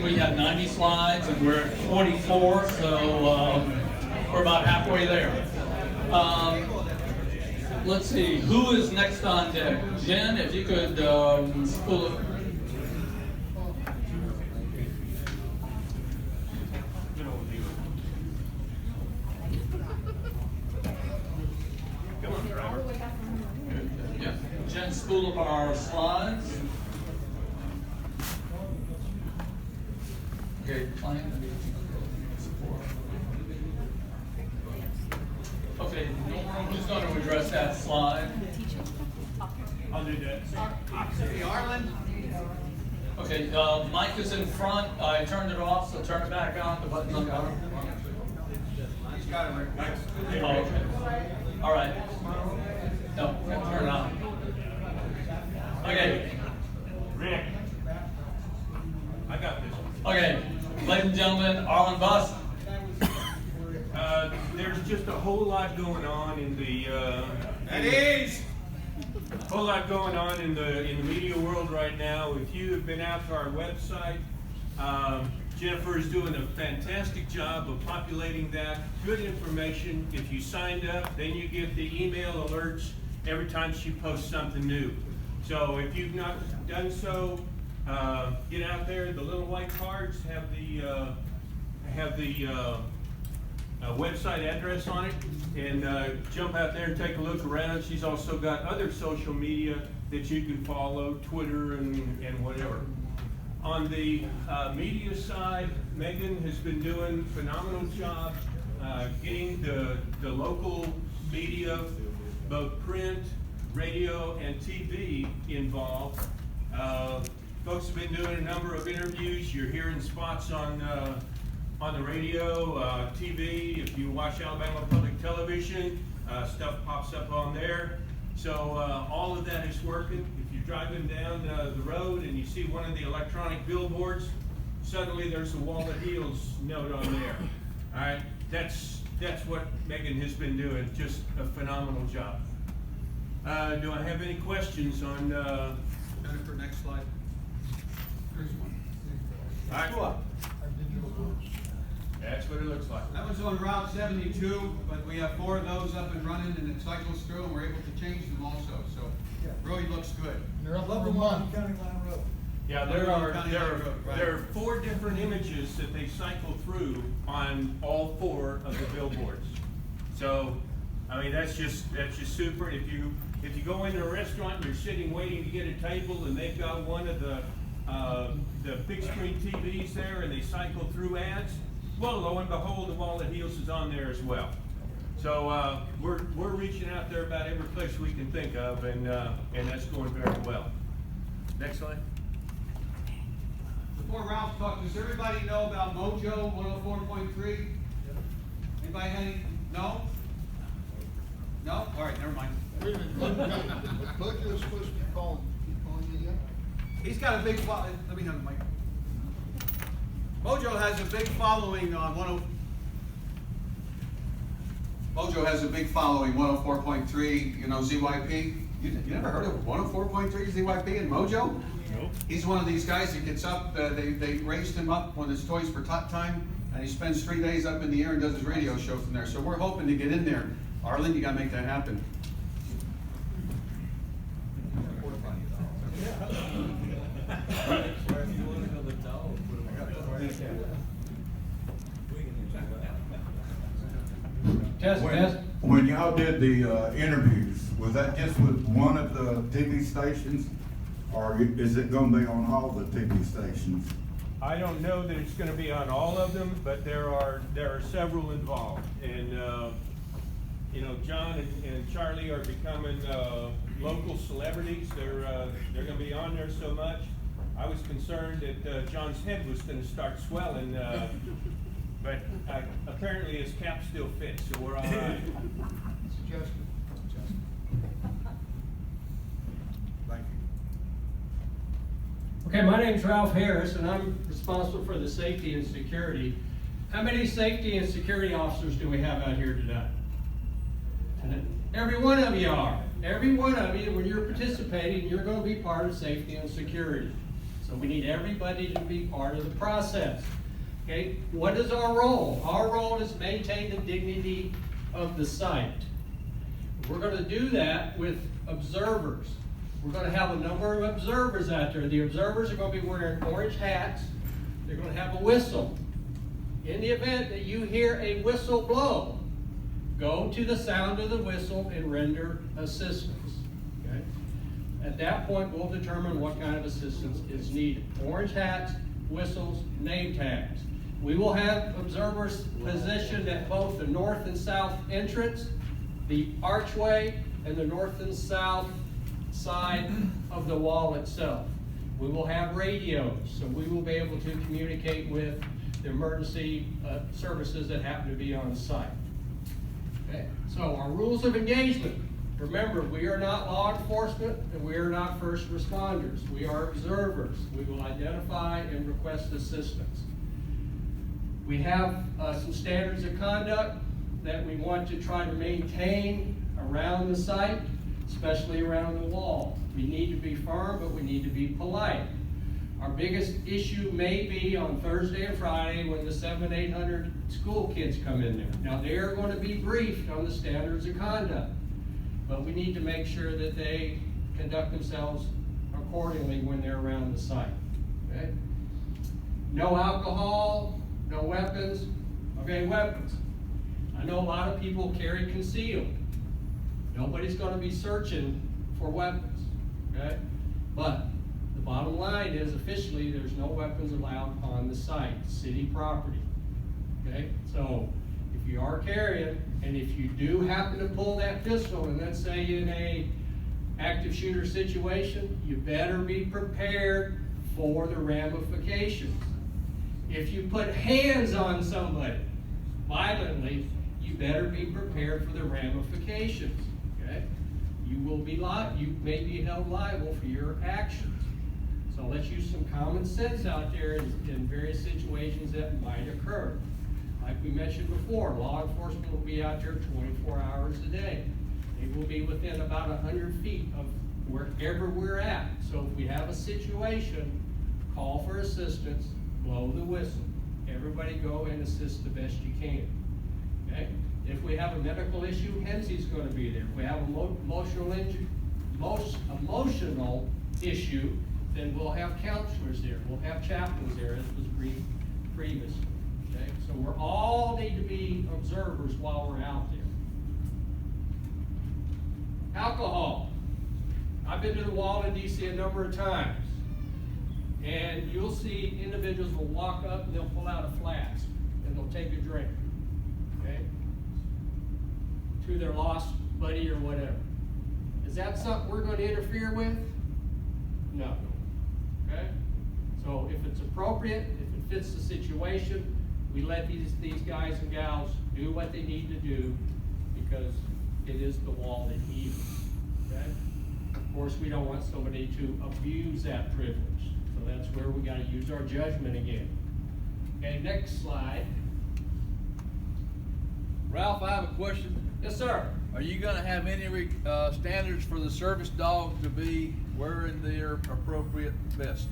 mentioned we had 90 slides, and we're at 44, so we're about halfway there. Let's see, who is next on deck? Jen, if you could pull it. Come on, driver. Yeah. Jen, spool up our slides. Okay, plan. Okay, Norm, who's going to address that slide? I'll do that. Hey, Arlen. Okay, mic is in front. I turned it off, so turn it back on. The button's on. He's got it right. Oh, okay. All right. No, turn it on. Okay. Rick. I got this. Okay, ladies and gentlemen, Arlen Bust. There's just a whole lot going on in the whole lot going on in the media world right now. If you have been out to our website, Jennifer is doing a fantastic job of populating that. Good information. If you signed up, then you get the email alerts every time she posts something new. So if you've not done so, get out there. The little white cards have the website address on it, and jump out there and take a look around. She's also got other social media that you can follow, Twitter and whatever. On the media side, Megan has been doing a phenomenal job getting the local media, both print, radio, and TV involved. Folks have been doing a number of interviews. You're hearing spots on the radio, TV. If you watch Alabama Public Television, stuff pops up on there. So all of that is working. If you're driving down the road and you see one of the electronic billboards, suddenly there's a Wallet Heels note on there. All right, that's what Megan has been doing. Just a phenomenal job. Do I have any questions on? Jennifer, next slide. Here's one. All right. That's what it looks like. That was on Route 72, but we have 4 of those up and running, and it cycles through, and we're able to change them also. So really looks good. They're up over one. County Line Road. Yeah, there are 4 different images that they cycle through on all 4 of the billboards. So, I mean, that's just super. If you go into a restaurant and you're sitting waiting to get a table, and they've got one of the big screen TVs there, and they cycle through ads, well, lo and behold, the Wallet Heels is on there as well. So we're reaching out there about every place we can think of, and that's going very well. Next slide. Before Ralph talks, does everybody know about Mojo 104.3? Anybody have any? No? No? All right, never mind. Mojo is supposed to be calling you. He's got a big following. Let me have the mic. Mojo has a big following on Mojo has a big following, 104.3, you know, ZYP. You never heard of 104.3 ZYP and Mojo? Nope. He's one of these guys that gets up, they raised him up when it's Toys for Tot time, and he spends 3 days up in the air and does his radio show from there. So we're hoping to get in there. Arlen, you gotta make that happen. When y'all did the interviews, was that just with one of the TV stations, or is it going to be on all the TV stations? I don't know that it's going to be on all of them, but there are several involved, and you know, John and Charlie are becoming local celebrities. They're going to be on there so much. I was concerned that John's head was going to start swelling, but apparently his cap still fits, so we're all right. Suggestion. Thank you. Okay, my name's Ralph Harris, and I'm responsible for the safety and security. How many safety and security officers do we have out here today? Every one of you are. Every one of you, when you're participating, you're going to be part of safety and security. So we need everybody to be part of the process. Okay, what is our role? Our role is maintain the dignity of the site. We're going to do that with observers. We're going to have a number of observers out there. The observers are going to be wearing orange hats. They're going to have a whistle. In the event that you hear a whistle blow, go to the sound of the whistle and render assistance. Okay? At that point, we'll determine what kind of assistance is needed. Orange hats, whistles, name tags. We will have observers positioned at both the north and south entrance, the archway, and the north and south side of the wall itself. We will have radios, so we will be able to communicate with the emergency services that happen to be on site. Okay, so our rules of engagement. Remember, we are not law enforcement and we are not first responders. We are observers. We will identify and request assistance. We have some standards of conduct that we want to try to maintain around the site, especially around the wall. We need to be firm, but we need to be polite. Our biggest issue may be on Thursday and Friday when the 700 and 800 school kids come in there. Now, they are going to be briefed on the standards of conduct, but we need to make sure that they conduct themselves accordingly when they're around the site. Okay? No alcohol, no weapons. Okay, weapons. I know a lot of people carry concealed. Nobody's going to be searching for weapons. Okay? But the bottom line is officially there's no weapons allowed on the site, city property. Okay? So if you are carrying, and if you do happen to pull that pistol, and let's say in a active shooter situation, you better be prepared for the ramifications. If you put hands on somebody violently, you better be prepared for the ramifications. Okay? You may be held liable for your actions. So let's use some common sense out there in various situations that might occur. Like we mentioned before, law enforcement will be out there 24 hours a day. They will be within about 100 feet of wherever we're at. So if we have a situation, call for assistance, blow the whistle. Everybody go and assist the best you can. Okay? If we have a medical issue, Hensey's going to be there. If we have an emotional issue, then we'll have counselors there. We'll have chaplains there, as was briefed previously. Okay? So we all need to be observers while we're out there. Alcohol. I've been to the wall in DC a number of times. And you'll see individuals will walk up and they'll pull out a flask and they'll take a drink. Okay? To their lost buddy or whatever. Is that something we're going to interfere with? No. Okay? So if it's appropriate, if it fits the situation, we let these guys and gals do what they need to do because it is the wall that heals. Okay? Of course, we don't want somebody to abuse that privilege. So that's where we got to use our judgment again. Okay, next slide. Ralph, I have a question. Yes, sir. Are you going to have any standards for the service dog to be wearing their appropriate vest?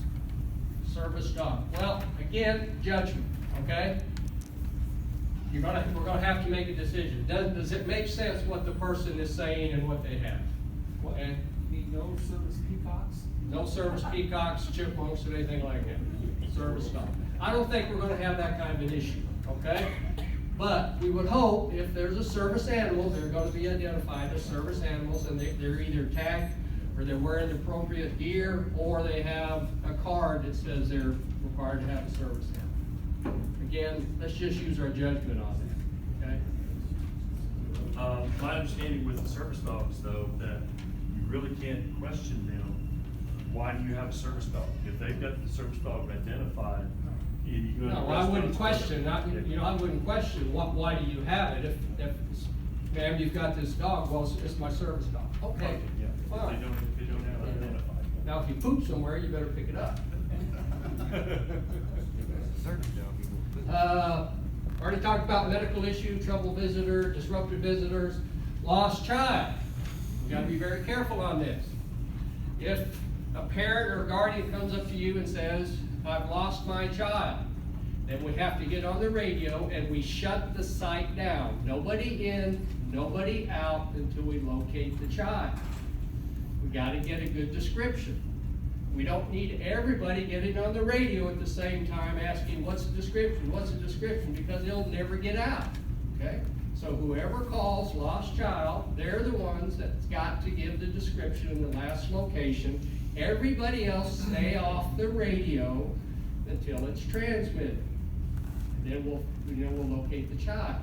Service dog. Well, again, judgment. Okay. We're gonna have to make a decision. Does it make sense what the person is saying and what they have? Okay. No service peacocks? No service peacocks, chipmunks, or anything like that. Service dog. I don't think we're gonna have that kind of an issue. Okay. But we would hope if there's a service animal, they're going to be identified as service animals, and they're either tagged or they're wearing the appropriate gear, or they have a card that says they're required to have a service animal. Again, let's just use our judgment on that. Okay? My understanding with the service dogs, though, that you really can't question them. Why do you have a service dog? If they've got the service dog identified, no, I wouldn't question. I wouldn't question why do you have it? If ma'am, you've got this dog. Well, it's my service dog. Okay, yeah. fine. If they don't have it identified. Now, if you poop somewhere, you better pick it up. Already talked about medical issue, trouble visitor, disruptive visitors, lost child. We got to be very careful on this. If a parent or guardian comes up to you and says, I've lost my child, then we have to get on the radio and we shut the site down. Nobody in, nobody out until we locate the child. We gotta get a good description. We don't need everybody getting on the radio at the same time asking, what's the description, what's the description, because they'll never get out, okay? So whoever calls lost child, they're the ones that's got to give the description in the last location. Everybody else stay off the radio until it's transmitted. And then we'll locate the child.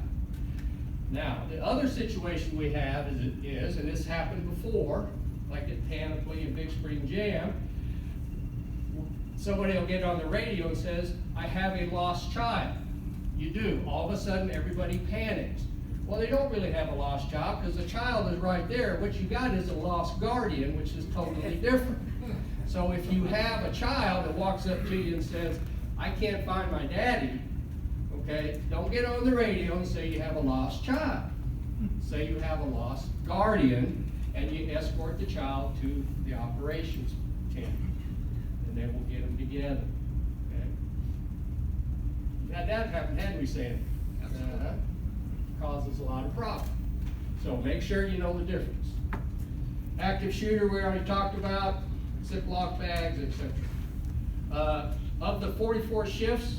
Now, the other situation we have is, and this happened before, like at Panoply and Big Spring Jam, somebody will get on the radio and says, I have a lost child. You do. All of a sudden, everybody panics. Well, they don't really have a lost child because the child is right there. What you got is a lost guardian, which is totally different. So if you have a child that walks up to you and says, I can't find my daddy, okay, don't get on the radio and say you have a lost child. Say you have a lost guardian, and you escort the child to the operations tent. And then we'll get them together, okay? Now that happened, hadn't we, Sandy? Causes a lot of problems. So make sure you know the difference. Active shooter, we already talked about, Ziploc bags, etc. Of the 44 shifts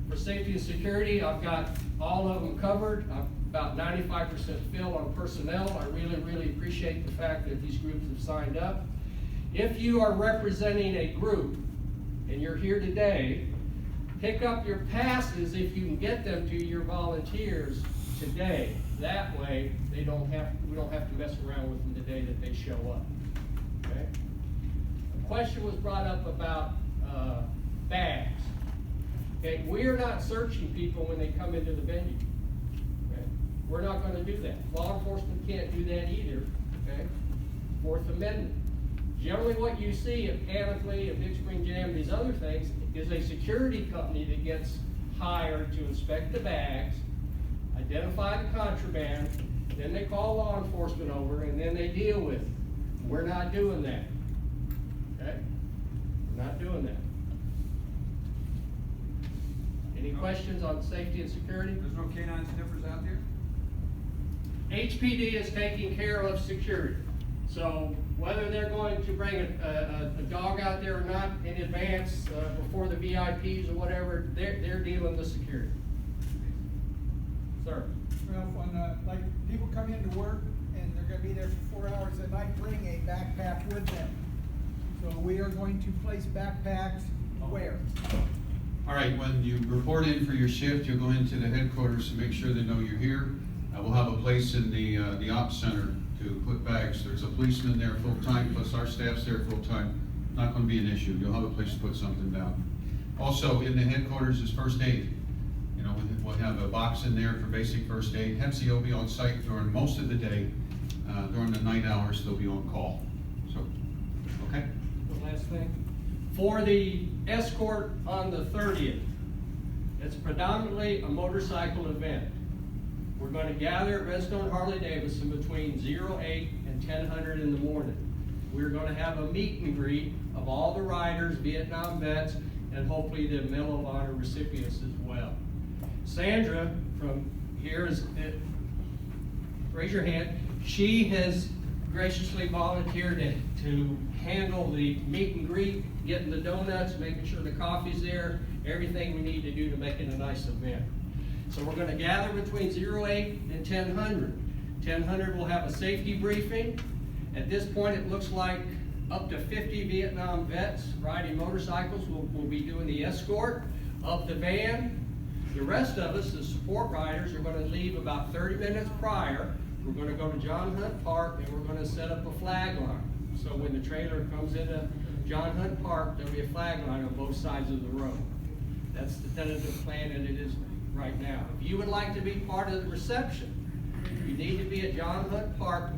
for safety and security, I've got all of them covered. I'm about 95% filled on personnel. I really, really appreciate the fact that these groups have signed up. If you are representing a group and you're here today, pick up your passes if you can get them to your volunteers today. That way, we don't have to mess around with them the day that they show up. Okay? A question was brought up about bags. Okay, we are not searching people when they come into the venue. Okay? We're not going to do that. Law enforcement can't do that either. Okay? Fourth Amendment. Generally, what you see at Panoply, at Big Spring Jam, these other things, is a security company that gets hired to inspect the bags, identify the contraband, then they call law enforcement over, and then they deal with it. We're not doing that. Okay? We're not doing that. Any questions on safety and security? There's no canine sniffers out there? HPD is taking care of security. So whether they're going to bring a dog out there or not in advance before the VIPs or whatever, they're dealing with security. Sir? Well, when, like, people come into work and they're gonna be there for 4 hours, they might bring a backpack with them. So we are going to place backpacks where? All right, when you report in for your shift, you'll go into the headquarters to make sure they know you're here. We'll have a place in the ops center to put bags. There's a policeman there full-time, plus our staff's there full-time. Not gonna be an issue. You'll have a place to put something down. Also, in the headquarters is first aid. You know, we'll have a box in there for basic first aid. Hepsi will be on site during most of the day. During the night hours, they'll be on call. So, okay? The last thing. For the escort on the 30th, it's predominantly a motorcycle event. We're going to gather at Redstone Harley-Davidson between 08 and 1000 in the morning. We're going to have a meet and greet of all the riders, Vietnam vets, and hopefully the Medal of Honor recipients as well. Sandra from here is, raise your hand. She has graciously volunteered to handle the meet and greet, getting the donuts, making sure the coffee's there, everything we need to do to make it a nice event. So we're going to gather between 08 and 1000. 1000 will have a safety briefing. At this point, it looks like up to 50 Vietnam vets riding motorcycles will be doing the escort of the van. The rest of us, the support riders, are going to leave about 30 minutes prior. We're going to go to John Hunt Park and we're going to set up a flag line. So when the trailer comes into John Hunt Park, there'll be a flag line on both sides of the road. That's the tentative plan, and it is right now. If you would like to be part of the reception, you need to be at John Hunt Park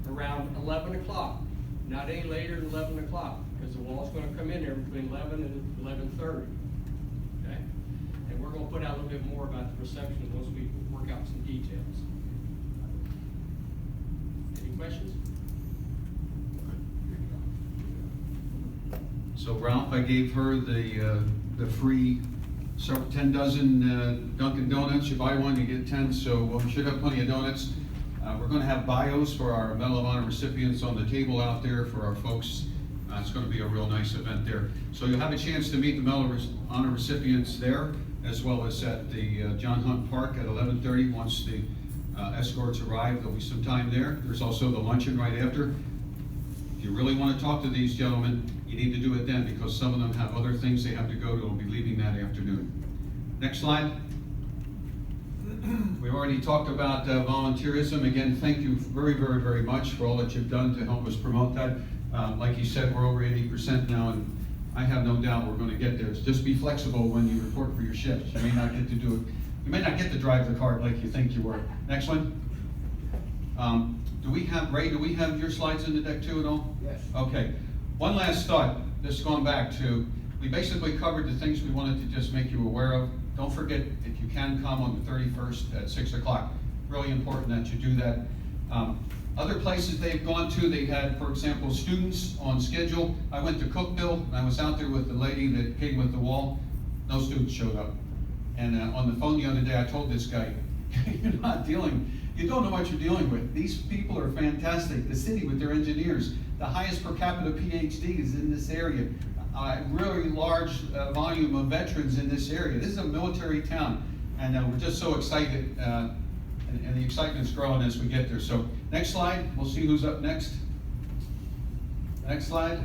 around 11 o'clock, not any later than 11 o'clock, because the wall's going to come in there between 11 and 11:30. Okay? And we're going to put out a little bit more about the reception once we work out some details. Any questions? So Ralph, I gave her the free 10 dozen Dunkin' Donuts. You buy one, you get 10, so we should have plenty of donuts. We're gonna have bios for our Medal of Honor recipients on the table out there for our folks. It's gonna be a real nice event there. So you'll have a chance to meet the Medal of Honor recipients there, as well as at the John Hunt Park at 11:30. Once the escorts arrive, there'll be some time there. There's also the luncheon right after. If you really want to talk to these gentlemen, you need to do it then, because some of them have other things they have to go to and will be leaving that afternoon. Next slide. We've already talked about volunteerism. Again, thank you very, very, very much for all that you've done to help us promote that. Like you said, we're over 80% now, and I have no doubt we're going to get there. So just be flexible when you report for your shifts. You may not get to do it. You may not get to drive the cart like you think you were. Next one. Do we have, Ray, do we have your slides in the deck too at all? Yes. Okay. One last thought, just going back to, we basically covered the things we wanted to just make you aware of. Don't forget, if you can come on the 31st at 6 o'clock. Really important that you do that. Other places they've gone to, they had, for example, students on schedule. I went to Cookville, and I was out there with the lady that came with the wall. No students showed up. And on the phone the other day, I told this guy, you don't know what you're dealing with. These people are fantastic. The city with their engineers, the highest per capita PhDs in this area, really large volume of veterans in this area. This is a military town, and we're just so excited, and the excitement's growing as we get there. So next slide, we'll see who's up next. Next slide.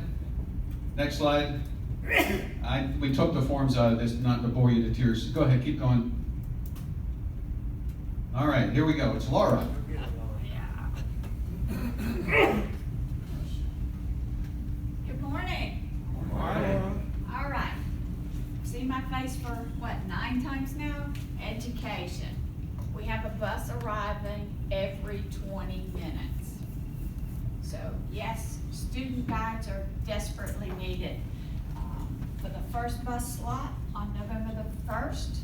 Next slide. We took the forms out of this, not to bore you to tears. Go ahead, keep going. All right, here we go. It's Laura. Good morning. All right. Seen my face for, what, 9 times now? Education. We have a bus arriving every 20 minutes. So, yes, student guides are desperately needed. For the first bus slot on November the 1st,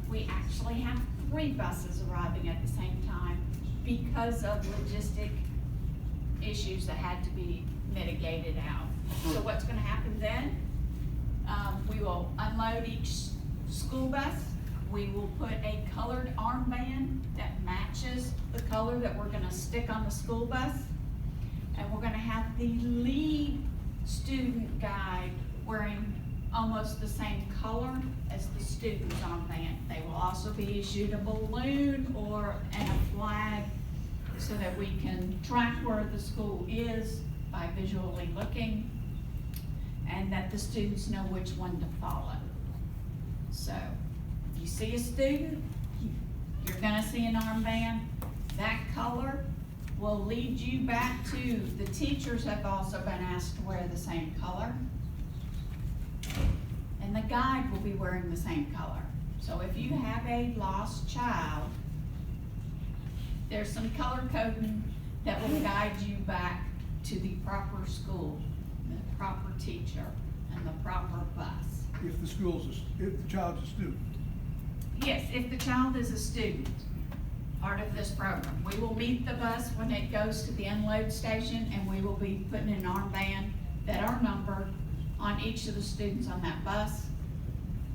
we actually have 3 buses arriving at the same time because of logistic issues that had to be mitigated out. So what's gonna happen then? We will unload each school bus. We will put a colored armband that matches the color that we're gonna stick on the school bus. And we're gonna have the lead student guide wearing almost the same color as the students on van. They will also be issued a balloon and a flag so that we can track where the school is by visually looking, and that the students know which one to follow. So, if you see a student, you're gonna see an armband. That color will lead you back to, the teachers have also been asked to wear the same color. And the guide will be wearing the same color. So if you have a lost child, there's some color coding that will guide you back to the proper school, the proper teacher, and the proper bus. If the child's a student. Yes, if the child is a student, part of this program. We will meet the bus when it goes to the unload station, and we will be putting an armband that are numbered on each of the students on that bus,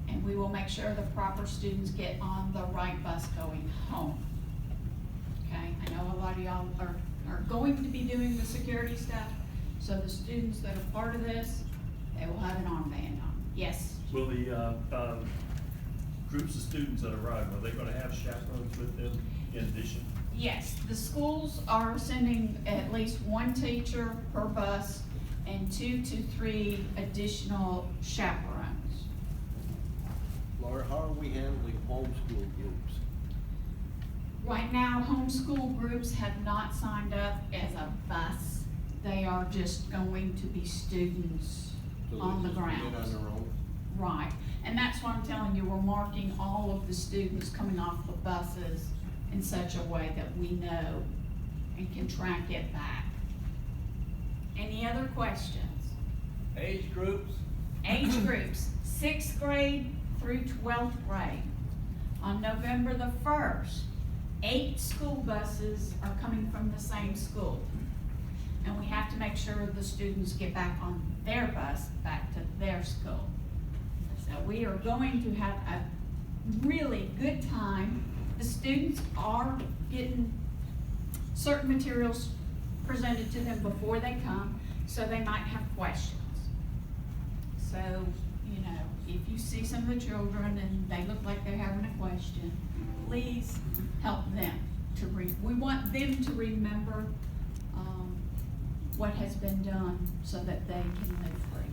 and we will make sure the proper students get on the right bus going home. Okay, I know a lot of y'all are going to be doing the security stuff, so the students that are part of this, they will have an armband on. Yes? Will the groups of students that arrive, are they gonna have chaperones with them in addition? Yes, the schools are sending at least 1 teacher per bus and 2 to 3 additional chaperones. Laura, how are we handling homeschool groups? Right now, homeschool groups have not signed up as a bus. They are just going to be students So on they the just get grounds. on their own? Right, and that's what I'm telling you, we're marking all of the students coming off the buses in such a way that we know and can track it back. Any other questions? Age groups? Age groups, 6th grade through 12th grade. On November the 1st, 8 school buses are coming from the same school. and we have to make sure the students get back on their bus, back to their school. So we are going to have a really good time. The students are getting certain materials presented to them before they come, so they might have questions. So, you know, if you see some of the children and they look like they're having a question, please help them to we want them to remember what has been done so that they can move free.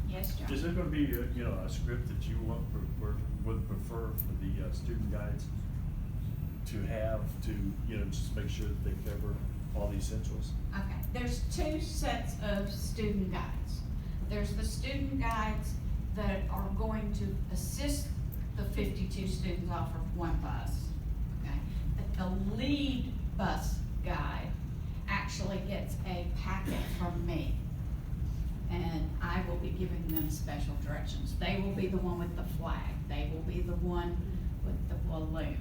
Yes, John? Is there gonna be, a script that you would prefer for the student guides to have to, just make sure that they cover all the essentials? Okay, there's two sets of student guides. There's the student guides that are going to assist the 52 students off of one bus, okay? But the lead bus guide actually gets a packet from me, and I will be giving them special directions. They will be the one with the flag. They will be the one with the balloon.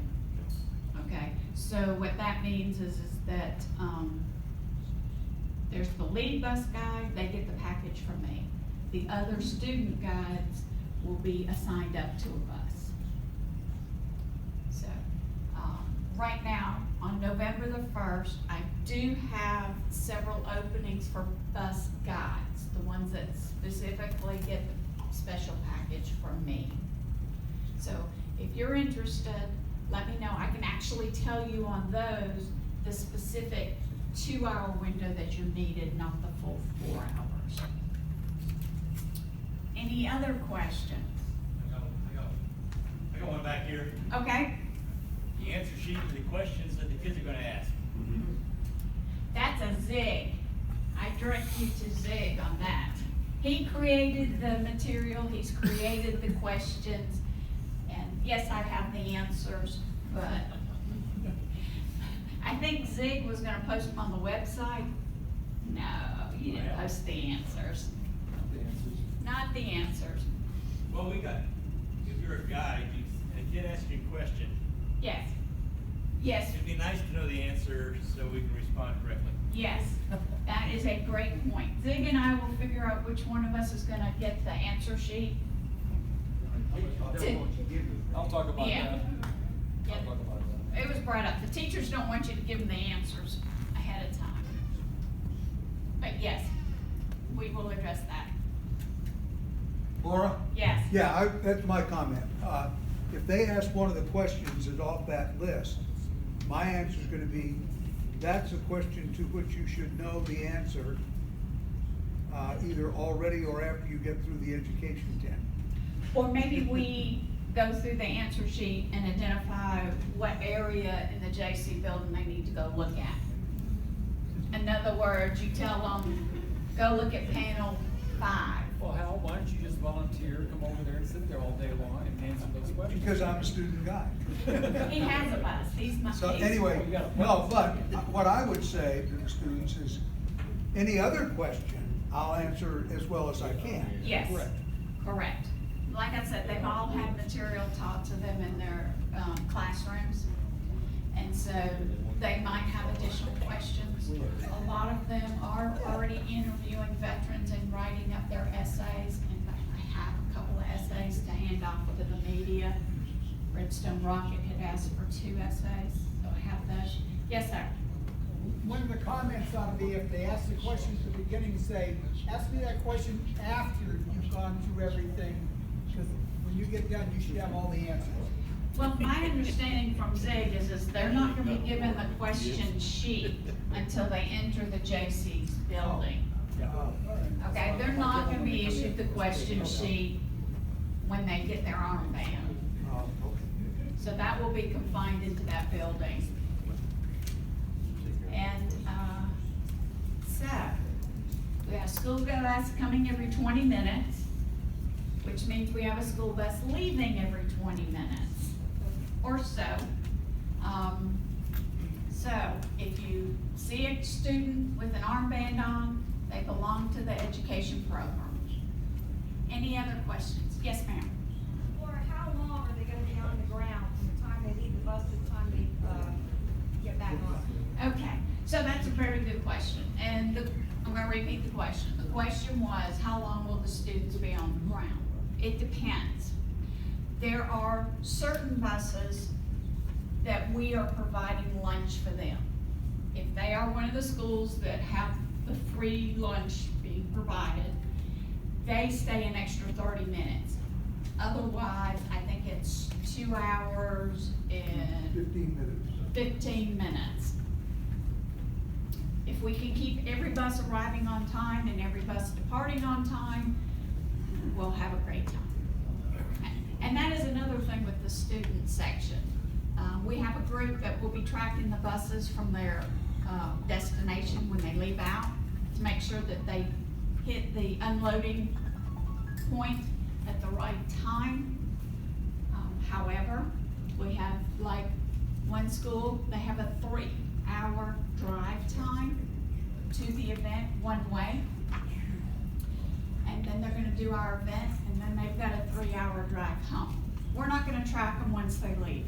Okay, so what that means is that there's the lead bus guide, they get the package from me. The other student guides will be assigned up to a bus. So, right now, on November the 1st, I do have several openings for bus guides, the ones that specifically get the special package from me. So, if you're interested, let me know. I can actually tell you on those the specific 2-hour window that you're needed, not the full 4 hours. Any other questions? I got one back here. Okay, The answer sheet to the questions that the kids are gonna ask. that's a Zig. I direct you to Zig on that. He created the material, he's created the questions, and yes, I have the answers, but I think Zig was gonna post them on the website. No, he didn't post the answers. Not the answers. Well, if you're a guide, and a kid asks you a question, Yes. Yes, it'd be nice to know the answer so we can respond correctly. yes. That is a great point. Zig and I will figure out which one of us is gonna get the answer sheet. I'll talk about Yeah. that. Yeah. I'll talk about that. It was brought up. The teachers don't want you to give them the answers ahead of time. But yes, we will address that. Laura? Yes. Yeah, that's my comment. If they ask one of the questions that's off that list, my answer's gonna be, that's a question to which you should know the answer, either already or after you get through the education tent. Or maybe we go through the answer sheet and identify what area in the JC building they need to go look at. In other words, you tell them, go look at panel 5. Well, Hal, why don't you just volunteer, come over there and sit there all day long and answer those questions? Because I'm a student guide. He has a bus. He's my. So he's- anyway, no, but what I would say to the students is, any other question, I'll answer as well as I can. Yes. Correct. Correct. Like I said, they've all had material taught to them in their classrooms. And so they might have additional questions. A lot of them are already interviewing veterans and writing up their essays. In fact, I have a couple of essays to hand off to the media. Redstone Rocket had asked for 2 essays, so I have those. Yes, sir. One of the comments ought to be, if they ask the question at the beginning, say, ask me that question after you've gone through everything, because when you get done, you should have all the answers. Well, my understanding from Zig is they're not gonna be given the question sheet until they enter the JC's building. Okay, they're not gonna be issued the question sheet when they get their armband. So that will be confined into that building. And, so, we have school bus coming every 20 minutes, which means we have a school bus leaving every 20 minutes or so. So, if you see a student with an armband on, they belong to the education program. Any other questions? Yes, ma'am. Or how long are they gonna be on the ground from the time they leave the bus to the time they, get back on? Okay, so that's a very good question. And gonna repeat the question. The question was, how long will the students be on the ground? It depends. There are certain buses that we are providing lunch for them. If they are one of the schools that have the free lunch being provided, they stay an extra 30 minutes. Otherwise, I think it's 2 hours and 15 minutes. 15 minutes. If we can keep every bus arriving on time and every bus departing on time, we'll have a great time. And that is another thing with the student section. We have a group that will be tracking the buses from their destination when they leave out to make sure that they hit the unloading point at the right time. However, we have like one school, they have a 3-hour drive time to the event one way. And then they're gonna do our event, and then they've got a 3-hour drive home. We're not gonna track them once they leave.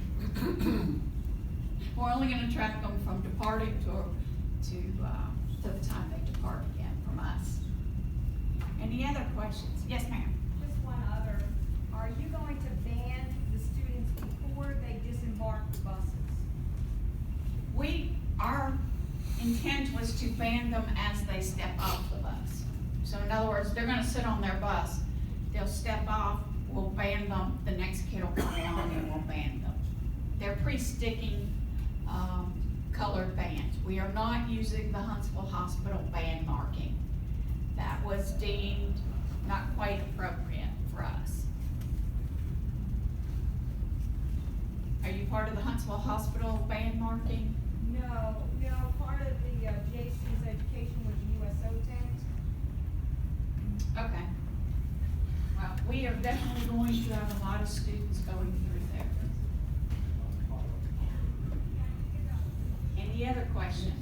We're only gonna track them from departing to the time they depart again from us. Any other questions? Yes, ma'am. Just one other, are you going to ban the students before they disembark the buses? Our intent was to ban them as they step off the bus. So in other words, they're gonna sit on their bus, they'll step off, we'll ban them, the next kid will come along and we'll ban them. They're pre-sticking, colored bands. We are not using the Huntsville Hospital band marking. That was deemed not quite appropriate for us. Are you part of the Huntsville Hospital band marking? No, part of the JC's education was USO tax. Okay. Well, we are definitely going to have a lot of students going through there. Any other questions?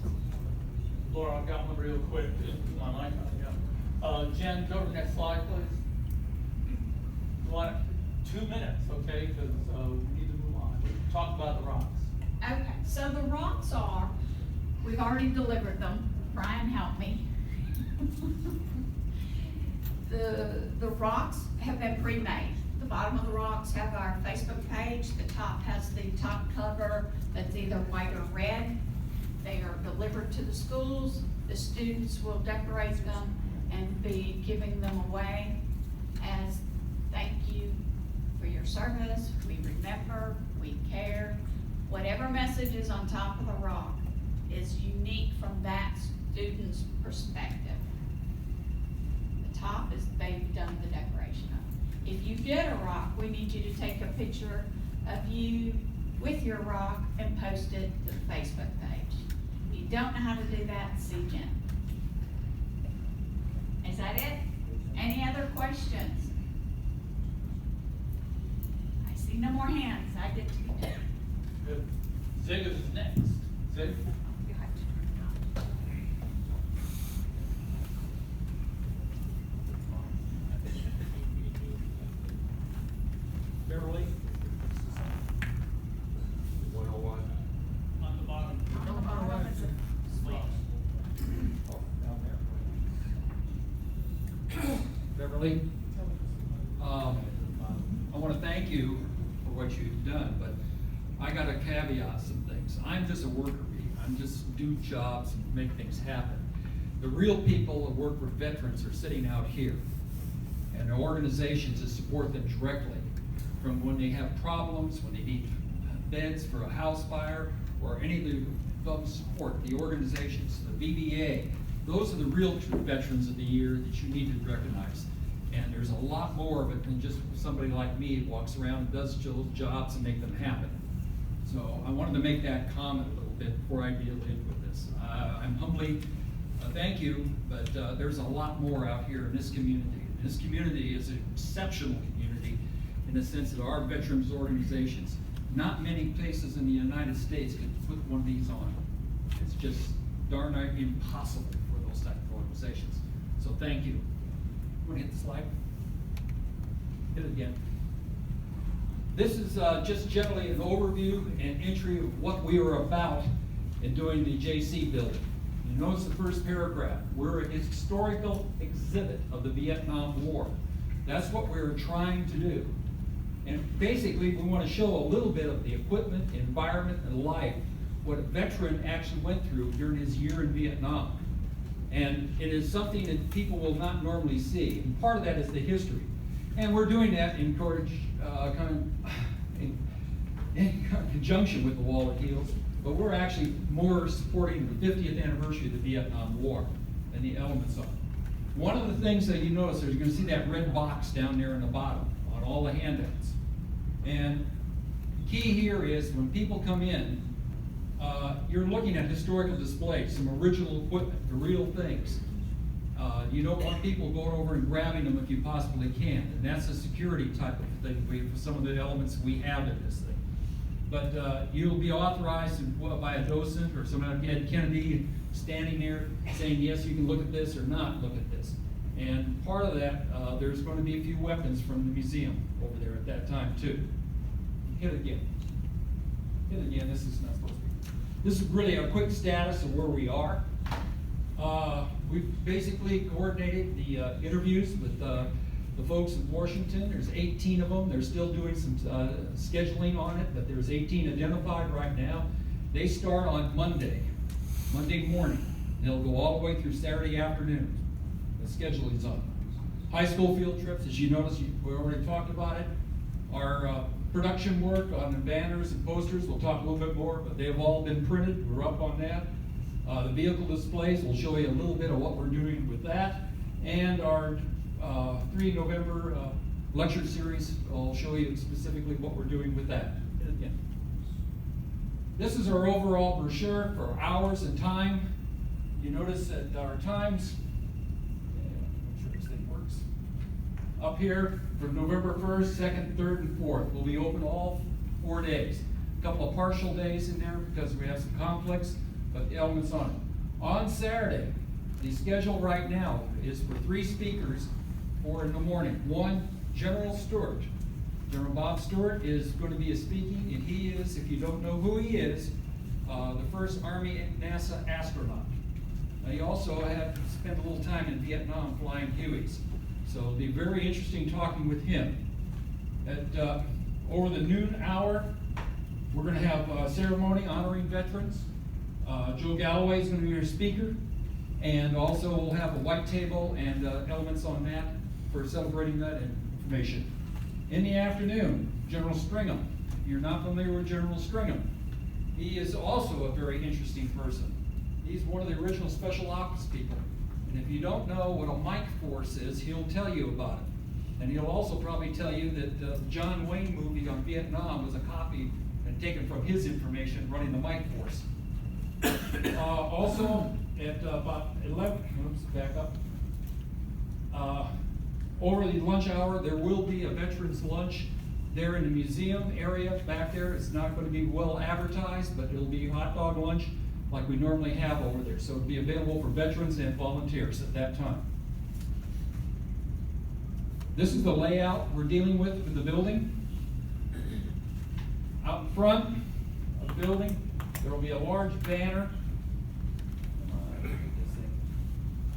Laura, I've got one real quick, if my mic on, yeah. Jen, go to the next slide, please. You want 2 minutes, okay, because we need to move on. Talk about the rocks. Okay, so the rocks are, we've already delivered them. Brian helped me. The rocks have been pre-made. The bottom of the rocks have our Facebook page. The top has the top cover that's either white or red. They are delivered to the schools. The students will decorate them and be giving them away as thank you for your service. We remember, we care. Whatever message is on top of the rock is unique from that student's perspective. The top is they've done the decoration of. If you get a rock, we need you to take a picture of you with your rock and post it to the Facebook page. If you don't know how to do that, see Jen. Is that it? Any other questions? I see no more hands. I get to be dead. Good. Zig is next. Zig? Beverly? 101. On the bottom. On the bottom right. Beverly, I want to thank you for what you've done, but I got to caveat some things. I'm just a worker bee. I'm just do jobs and make things happen. The real people that work with veterans are sitting out here, and the organizations that support them directly, from when they have problems, when they need beds for a house fire, or any of the support, the organizations, the VBA, those are the real true veterans of the year that you need to recognize. And there's a lot more of it than just somebody like me who walks around and does jobs and make them happen. So I wanted to make that comment a little bit before I deal with this. I'm humbly thank you, but there's a lot more out here in this community. This community is an exceptional community in the sense that our veterans organizations, not many places in the United States can put one of these on. It's just darn near impossible for those type of organizations. So thank you. Want to hit the slide? Hit it again. This is just generally an overview and entry of what we are about in doing the JC building. you notice the first paragraph, we're a historical exhibit of the Vietnam War. That's what we're trying to do. And basically, we want to show a little bit of the equipment, environment, and life, what a veteran actually went through during his year in Vietnam. And it is something that people will not normally see. And part of that is the history. And we're doing that in conjunction with the Wall of Heels, but we're actually more supporting the 50th anniversary of the Vietnam War and the elements of it. One of the things that you notice is you're going to see that red box down there in the bottom on all the handouts. And key here is when people come in, you're looking at historical displays, some original equipment, the real things. You don't want people going over and grabbing them if you possibly can. And that's a security type of thing for some of the elements we have in this thing. But you'll be authorized by a docent or somebody, Ed Kennedy, standing there saying, yes, you can look at this or not look at this. And part of that, there's going to be a few weapons from the museum over there at that time too. Hit it again. Hit it again. This is not supposed to be. This is really a quick status of where we are. We've basically coordinated the interviews with the folks in Washington. There's 18 of them. They're still doing some scheduling on it, but there's 18 identified right now. They start on Monday morning. They'll go all the way through Saturday afternoon. The scheduling's on. High school field trips, as you notice, we already talked about it. Our production work on the banners and posters, we'll talk a little bit more, but they've all been printed. We're up on that. The vehicle displays, we'll show you a little bit of what we're doing with that. And our 3 November lecture series, I'll show you specifically what we're doing with that. And again, this is our overall brochure for hours and time. You notice that our times, make sure this thing works. Up here for November 1st, 2nd, 3rd, and 4th. We'll be open all 4 days. A couple of partial days in there because we have some conflicts, but the elements on it. On Saturday, the schedule right now is for 3 speakers, 4 in the morning. 1, General Stewart. General Bob Stewart is going to be speaking, and he is, if you don't know who he is, the first Army NASA astronaut. He also had spent a little time in Vietnam flying Hueys. So it'll be very interesting talking with him. At over the noon hour, we're going to have a ceremony honoring veterans. Joe Galloway is going to be our speaker. And also we'll have a white table and elements on that for celebrating that information. In the afternoon, General Stringham. If you're not familiar with General Stringham, he is also a very interesting person. He's one of the original special ops people. And if you don't know what a Mike Force is, he'll tell you about it. And he'll also probably tell you that the John Wayne movie on Vietnam was a copy and taken from his information running the Mike Force. Also, at about 11, oops, back up. Over the lunch hour, there will be a veterans lunch there in the museum area back there. It's not going to be well advertised, but it'll be hot dog lunch like we normally have over there. So it'll be available for veterans and volunteers at that time. This is the layout we're dealing with the building. Out in front of the building, there will be a large banner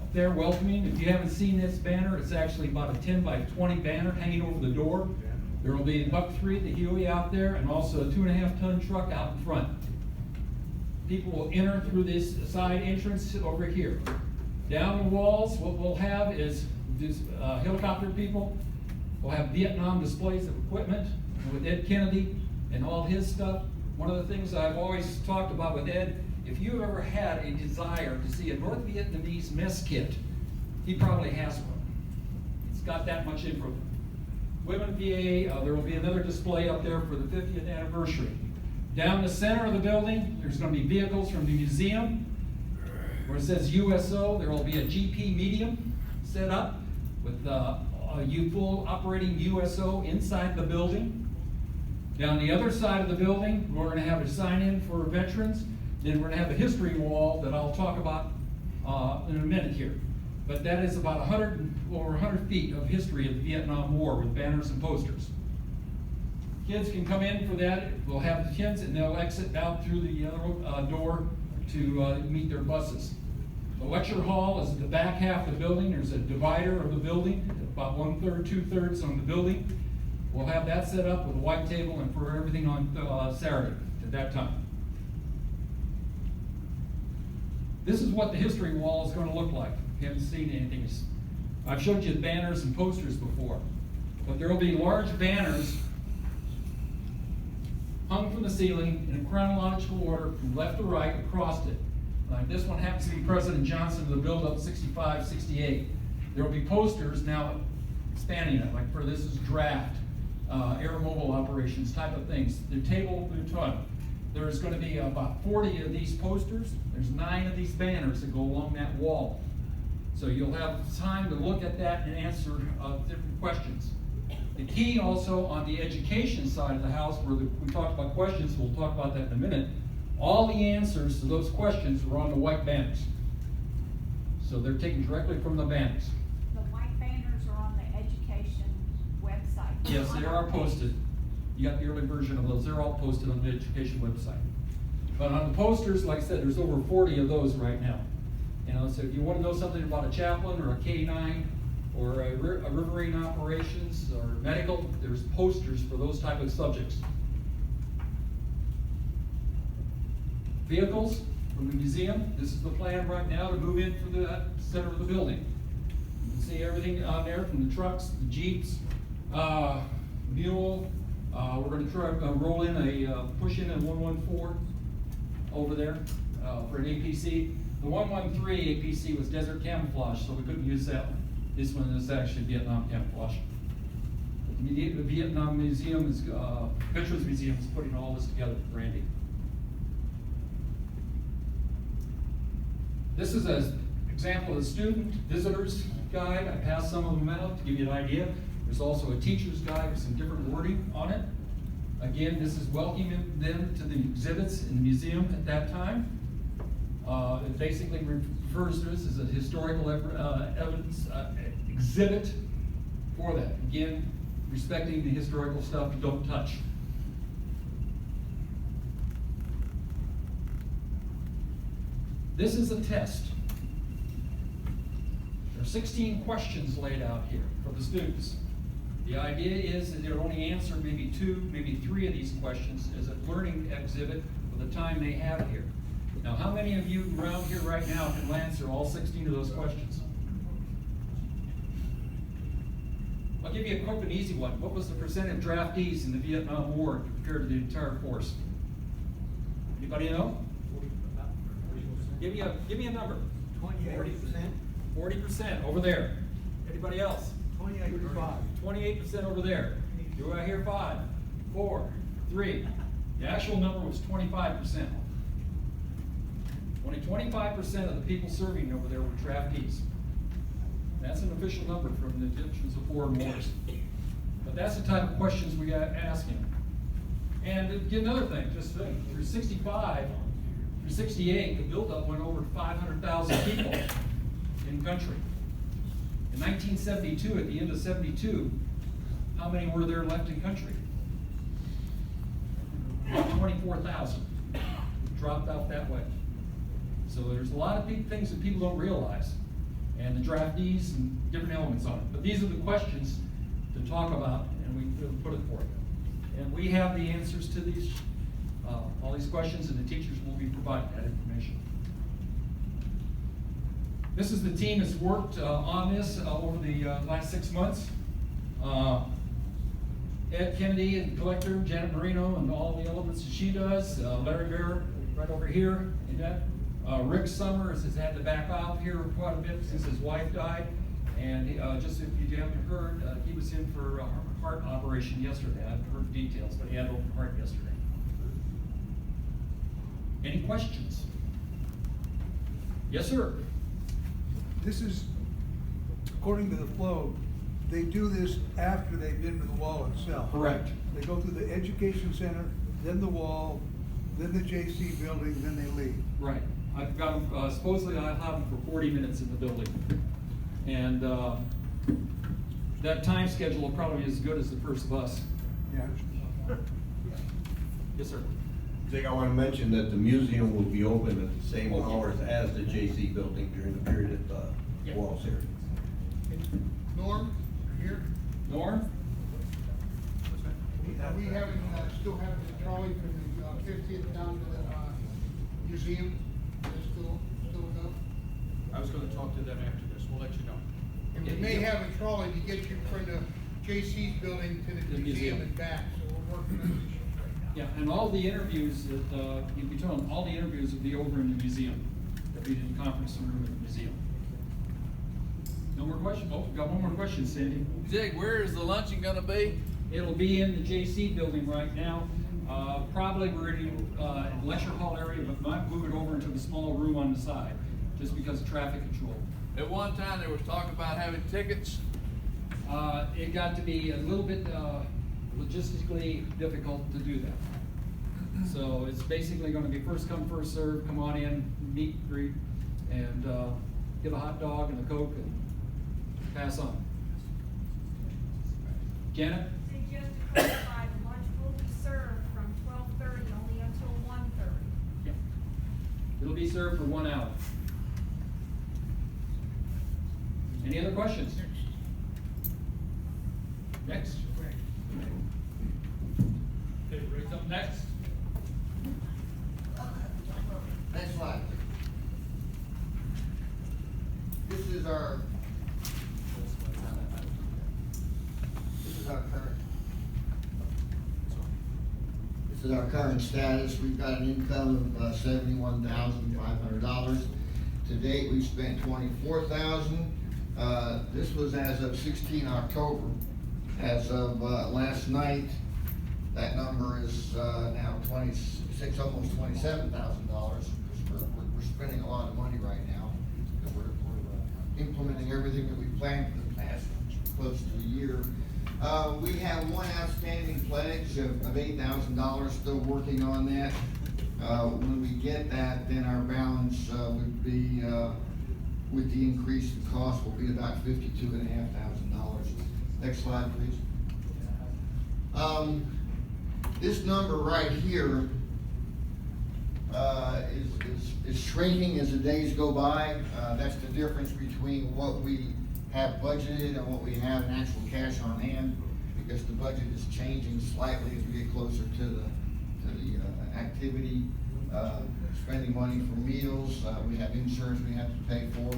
up there welcoming. If you haven't seen this banner, it's actually about a 10 by 20 banner hanging over the door. There will be Buck 3 at the Huey out there, and also a 2.5-ton truck out in front. People will enter through this side entrance over here. Down the walls, what we'll have is these helicopter people. We'll have Vietnam displays of equipment with Ed Kennedy and all his stuff. One of the things I've always talked about with Ed, if you ever had a desire to see a North Vietnamese mess kit, he probably has one. It's got that much info. Women VA, there will be another display up there for the 50th anniversary. Down the center of the building, there's going to be vehicles from the museum. Where it says USO, there will be a GP medium set up with a full operating USO inside the building. Down the other side of the building, we're going to have a sign-in for veterans. Then we're going to have a history wall that I'll talk about in a minute here. But that is about over 100 feet of history of the Vietnam War with banners and posters. Kids can come in for that. We'll have the kids and they'll exit out through the other door to meet their buses. The lecture hall is at the back half of the building. There's a divider of the building, about 1/3, 2/3 on the building. We'll have that set up with a white table and for everything on Saturday at that time. This is what the history wall is going to look like. If you haven't seen anything, I've showed you banners and posters before, but there will be large banners hung from the ceiling in a chronological order from left to right across it. Like this one happens to be President Johnson of the build-up 65, 68. There will be posters now spanning it, like for this is draft, air mobile operations type of things. The table in front. There's going to be about 40 of these posters. There's 9 of these banners that go along that wall. So you'll have time to look at that and answer different questions. The key also on the education side of the house, where we talked about questions, we'll talk about that in a minute. All the answers to those questions were on the white banners. So they're taken directly from the banners. The white banners are on the education website. Yes, they are posted. You got the early version of those. They're all posted on the education website. But on the posters, like I said, there's over 40 of those right now. You know, so if you want to know something about a chaplain or a K-9 or a riverine operations or medical, there's posters for those type of subjects. Vehicles from the museum. This is the plan right now to move in for the center of the building. You can see everything on there from the trucks, the Jeeps, mule. We're going to try roll in push in a 114 over there for an APC. The 113 APC was desert camouflage, so we couldn't use that one. This one is actually Vietnam camouflage. The Vietnam Museum is, Veterans Museum is putting all this together for Randy. This is an example of the student visitors guide. I passed some of them out to give you an idea. There's also a teacher's guide with some different wording on it. Again, this is welcoming them to the exhibits in the museum at that time. It basically refers to this as a historical evidence exhibit for that. Again, respecting the historical stuff you don't touch. This is a test. There are 16 questions laid out here for the students. The idea is that they'll only answer maybe 2, maybe 3 of these questions as a learning exhibit for the time they have here. Now, how many of you around here right now can answer all 16 of those questions? I'll give you a quick and easy one. What was the percent of draftees in the Vietnam War compared to the entire force? Anybody know? Give me a number. 28%. 40% over there. Anybody else? 28%. 28% over there. Do I hear 5, 4, 3? The actual number was 25%. Only 25% of the people serving over there were draftees. That's an official number from the Egyptians of Foreign Wars. But that's the type of questions we got asking. And another thing, just think, through 65, through 68, the buildup went over 500,000 people in country. In 1972, at the end of 72, how many were there left in country? 24,000. Dropped out that way. So there's a lot of things that people don't realize, and the draftees and different elements on it. But these are the questions to talk about, and we put it for you. And we have the answers to these, all these questions, and the teachers will be providing that information. This is the team that's worked on this over the last 6 months. Ed Kennedy, and collector, Janet Marino, and all the elements that she does. Larry Bear, right over here. Rick Summers has had to back off here quite a bit since his wife died. And just if you haven't heard, he was in for a heart operation yesterday. I haven't heard the details, but he had open heart yesterday. Any questions? Yes, sir. This is, according to the flow, they do this after they've been to the wall itself. Correct. They go through the education center, then the wall, then the JC building, then they leave. Right. I've got them, supposedly I'll have them for 40 minutes in the building. And that time schedule will probably be as good as the first bus. Yeah. Yes, sir. Jake, I want to mention that the museum will be open at the same hours as the JC building during the period that the wall's here. Norm, here? Norm? Are we having, still having the trolley from the 50th down to the museum? Is it still go? I was gonna talk to them after this, we'll let you know. And we may have a trolley to get you from the JC's building to the museum and back, so we're working on this right now. Yeah, and all the interviews that, you'll be told, all the interviews will be over in the museum. They'll be in the conference room in the museum. No more questions? Oh, got one more question, Cindy. Jake, where is the luncheon gonna be? It'll be in the JC building right now. Probably we're in lecture hall area, but might move it over into the small room on the side, just because of traffic control. At one time, there was talk about having tickets. It got to be a little bit logistically difficult to do that. So it's basically gonna be first come, first serve, come on in, meet, greet, and get a hot dog and a Coke and pass on. Janet? So just to clarify, the lunch will be served from 12:30 only until 1:30. Yeah. It'll be served for 1 hour. Any other questions? Next. Okay, Rick's up next. Next slide. This is our current status. We've got an income of $71,500. To date, we've spent $24,000. This was as of 16 October. As of last night, that number is now $26, almost $27,000. We're spending a lot of money right now. We're implementing everything that we planned for the past close to a year. We have one outstanding pledge of $8,000, still working on that. When we get that, then our balance would be, with the increase in cost, will be about $52,500. Next slide, please. This number right here is shrinking as the days go by. That's the difference between what we have budgeted and what we have in actual cash on hand, because the budget is changing slightly as we get closer to the activity. Spending money for meals, we have insurance we have to pay for.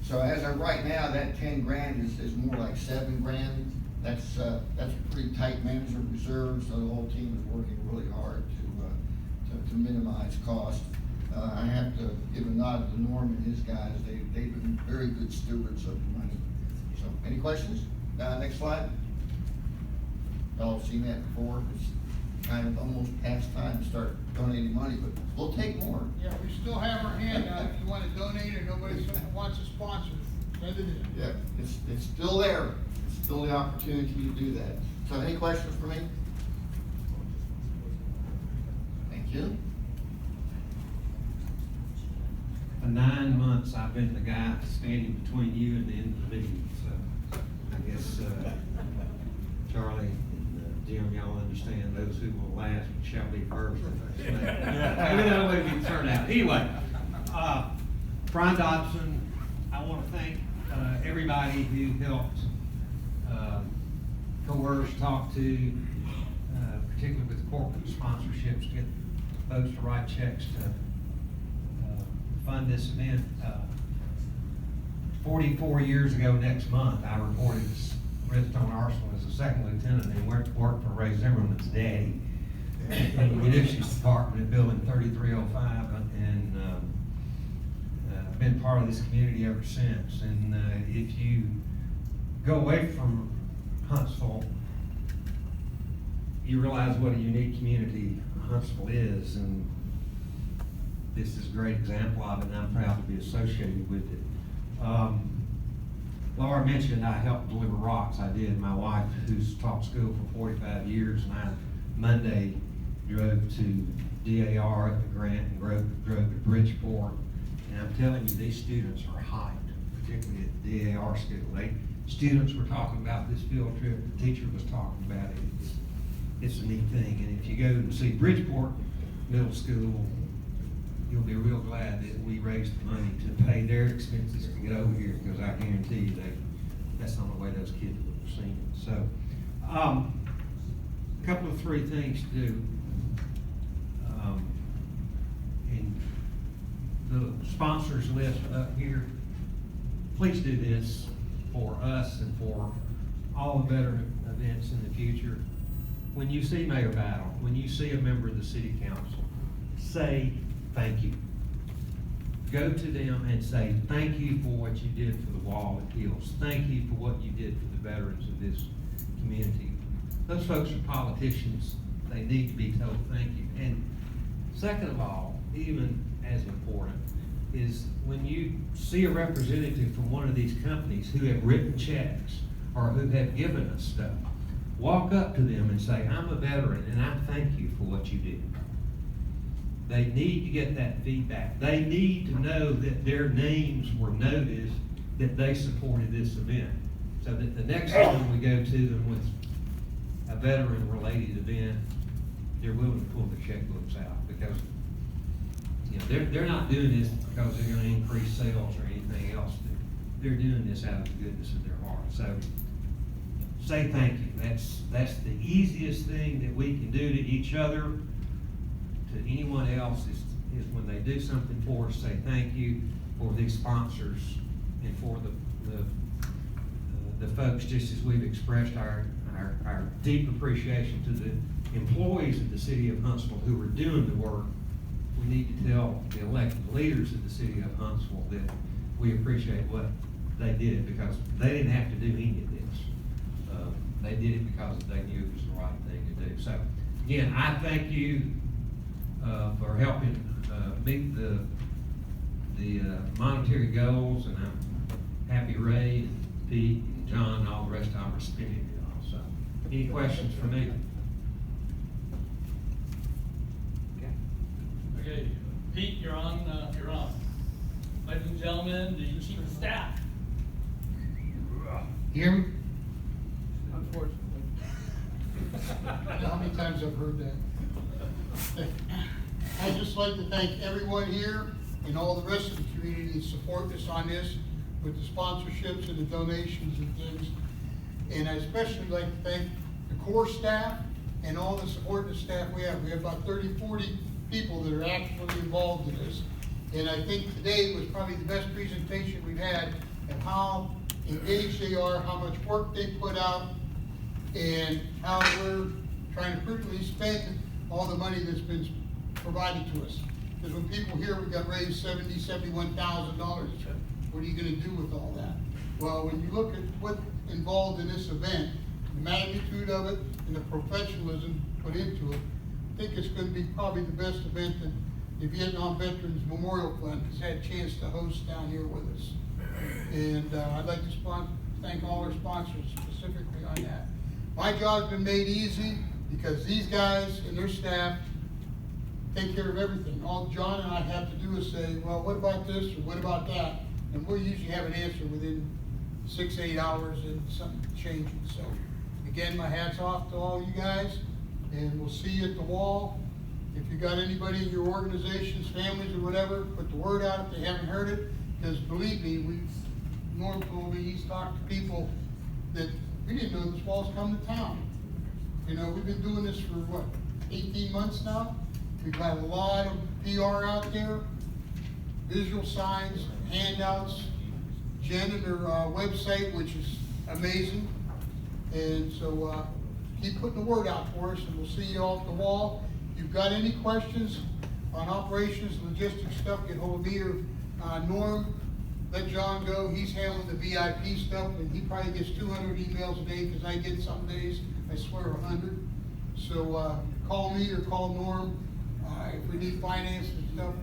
So as of right now, that 10 grand is more like 7 grand. That's a pretty tight management reserve, so the whole team is working really hard to minimize cost. I have to give a nod to Norm and his guys. They've been very good stewards of the money. So, any questions? Next slide. Y'all have seen that before. It's kind of almost past time to start donating money, but we'll take more. Yeah, we still have our hand out if you want to donate or nobody wants to sponsor, send it in. Yeah, it's still there. It's still the opportunity to do that. So any questions for me? Thank you. For 9 months, I've been the guy standing between you and the end of the meeting, so I guess, Charlie and Jim, y'all understand those who will last shall be first. Maybe that way we can turn out. Anyway, Brian Dobson, I want to thank everybody who helped coerce, talk to, particularly with corporate sponsorships, get folks to write checks to fund this event. 44 years ago next month, I reported Redstone Arsenal as a second lieutenant and worked for Ray Zimmerman's daddy in the munitions department at building 3305, and I've been part of this community ever since. And if you go away from Huntsville, you realize what a unique community Huntsville is, and this is a great example of it, and I'm proud to be associated with it. Laura mentioned I helped deliver rocks. I did. My wife, who's taught school for 45 years, and I Monday drove to DAR at the Grant and drove to Bridgeport. And I'm telling you, these students are hyped, particularly at the DAR school. Students were talking about this field trip. The teacher was talking about it. It's a neat thing. And if you go and see Bridgeport, middle school, you'll be real glad that we raised the money to pay their expenses to get over here, because I guarantee you that's not the way those kids would have seen it. So, a couple of three things to do. And the sponsors list up here, please do this for us and for all the veteran events in the future. When you see Mayor Battle, when you see a member of the city council, say thank you. Go to them and say thank you for what you did for the Wall at Hills. Thank you for what you did for the veterans of this community. Those folks are politicians. They need to be told thank you. And second of all, even as important, is when you see a representative from one of these companies who have written checks or who have given us stuff, walk up to them and say, I'm a veteran and I thank you for what you did. They need to get that feedback. They need to know that their names were noticed, that they supported this event. So that the next time we go to them with a veteran-related event, they're willing to pull their checkbooks out, because they're not doing this because they're gonna increase sales or anything else. They're doing this out of the goodness of their heart. So say thank you. That's the easiest thing that we can do to each other, to anyone else, is when they do something for us, say thank you. For these sponsors and for the folks, just as we've expressed our deep appreciation to the employees of the city of Huntsville who are doing the work. We need to tell the elected leaders of the city of Huntsville that we appreciate what they did, because they didn't have to do any of this. They did it because they knew it was the right thing to do. So again, I thank you for helping meet the monetary goals, and I'm happy Ray and Pete and John and all the rest of them are spending it all. So any questions for me? Okay, Pete, you're on. Ladies and gentlemen, the chief of staff. Hear me? Unfortunately. How many times I've heard that? I'd just like to thank everyone here and all the rest of the community that support us on this with the sponsorships and the donations and things. And I especially like to thank the core staff and all the support and staff we have. We have about 30, 40 people that are actively involved in this. And I think today was probably the best presentation we've had of how engaged they are, how much work they put out, and how we're trying to prudently spend all the money that's been provided to us. Because when people hear we got raised $71,000, what are you gonna do with all that? Well, when you look at what's involved in this event, the magnitude of it and the professionalism put into it, I think it's gonna be probably the best event that the Vietnam Veterans Memorial Fund has had a chance to host down here with us. And I'd like to thank all our sponsors specifically on that. My job's been made easy because these guys and their staff take care of everything. All John and I have to do is say, well, what about this or what about that? And we'll usually have an answer within 6 to 8 hours and something changing. So again, my hat's off to all you guys, and we'll see you at the wall. If you got anybody in your organizations, families or whatever, put the word out if they haven't heard it. Because believe me, Norm told me he's talked to people that we didn't know this wall's come to town. You know, we've been doing this for what, 18 months now? We've got a lot of PR out there, visual signs, handouts, Jen and her website, which is amazing. And so keep putting the word out for us, and we'll see you all at the wall. If you've got any questions on operations, logistics stuff, get hold of me or Norm. Let John go. He's handling the VIP stuff, and he probably gets 200 emails a day, because I get some days, I swear, 100. So call me or call Norm if we need finance and stuff.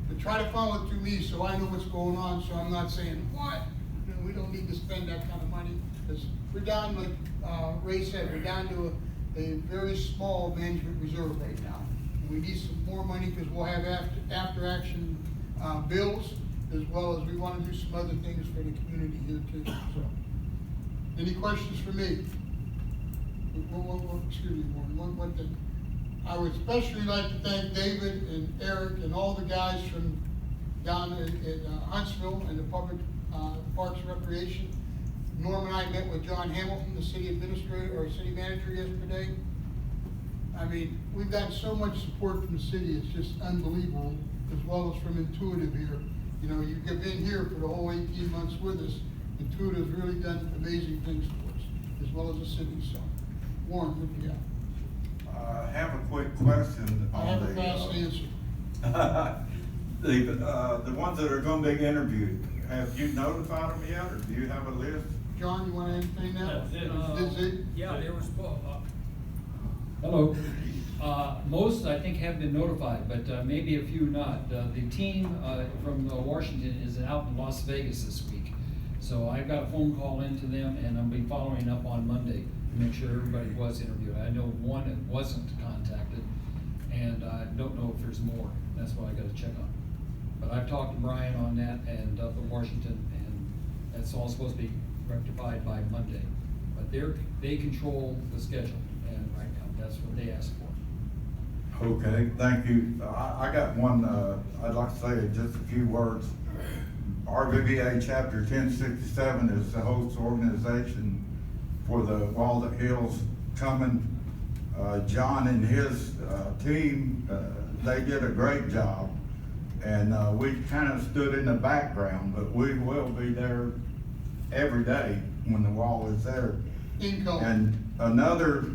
But try to follow it through me so I know what's going on, so I'm not saying, what? You know, we don't need to spend that kind of money. Because we're down, like Ray said, we're down to a very small management reserve right now. And we need some more money because we'll have after action bills, as well as we want to do some other things for the community here too. So, any questions for me? Excuse me, one thing. I would especially like to thank David and Eric and all the guys from down in Huntsville and the Public Parks and Recreation. Norm and I met with John Hamilton, the city administrator or city manager yesterday. I mean, we've gotten so much support from the city, it's just unbelievable, as well as from Twth here. You know, you've been here for the whole 18 months with us, and Twth has really done amazing things for us, as well as the city, so. Warren, what do you got? I have a quick question I on have a the, fast answer. the ones that are gonna be interviewed, have you notified them yet, or do you have a list? John, you want anything now? Is it? Yeah, they were hello. Most, I think, have been notified, but maybe a few not. The team from Washington is out in Las Vegas this week. So I got a phone call into them, and I'll be following up on Monday to make sure everybody was interviewed. I know one that wasn't contacted, and I don't know if there's more. That's what I gotta check on. But I've talked to Brian on that and up in Washington, and that's all supposed to be rectified by Monday. But they control the schedule, and right now, that's what they asked for. Okay, thank you. I got one, I'd like to say just a few words. RVBA Chapter 1067 is the host organization for the Walnut Hills coming. John and his team, they did a great job. And we kind of stood in the background, but we will be there every day when the wall is there. And another